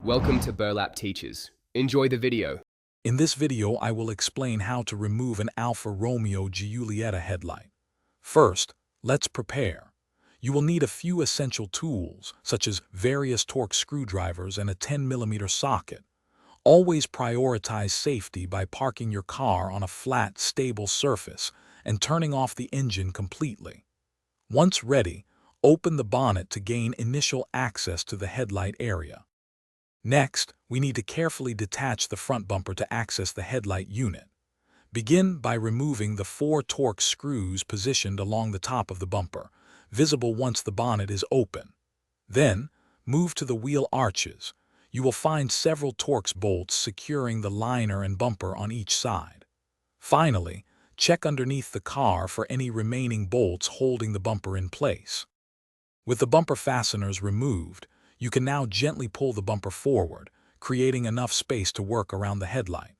Welcome to Burlap Teachers. Enjoy the video. In this video, I will explain how to remove an Alfa Romeo Giulietta headlight. First, let's prepare. You will need a few essential tools, such as various Torx screwdrivers and a 10mm socket. Always prioritize safety by parking your car on a flat, stable surface and turning off the engine completely. Once ready, open the bonnet to gain initial access to the headlight area. Next, we need to carefully detach the front bumper to access the headlight unit. Begin by removing the 4 Torx screws positioned along the top of the bumper, visible once the bonnet is open. Then, move to the wheel arches. You will find several Torx bolts securing the liner and bumper on each side. Finally, check underneath the car for any remaining bolts holding the bumper in place. With the bumper fasteners removed, you can now gently pull the bumper forward, creating enough space to work around the headlight.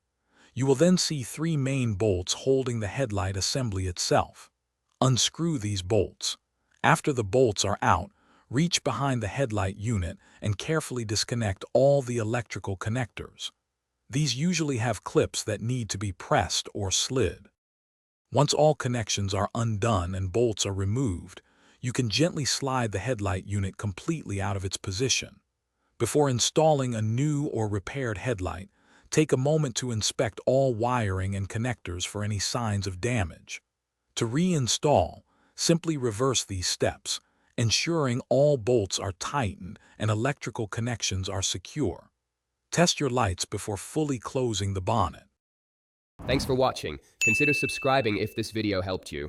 You will then see 3 main bolts holding the headlight assembly itself. Unscrew these bolts. After the bolts are out, reach behind the headlight unit and carefully disconnect all the electrical connectors. These usually have clips that need to be pressed or slid. Once all connections are undone and bolts are removed, you can gently slide the headlight unit completely out of its position. Before installing a new or repaired headlight, take a moment to inspect all wiring and connectors for any signs of damage. To reinstall, simply reverse these steps, ensuring all bolts are tightened and electrical connections are secure. Test your lights before fully closing the bonnet. Thanks for watching. Consider subscribing if this video helped you.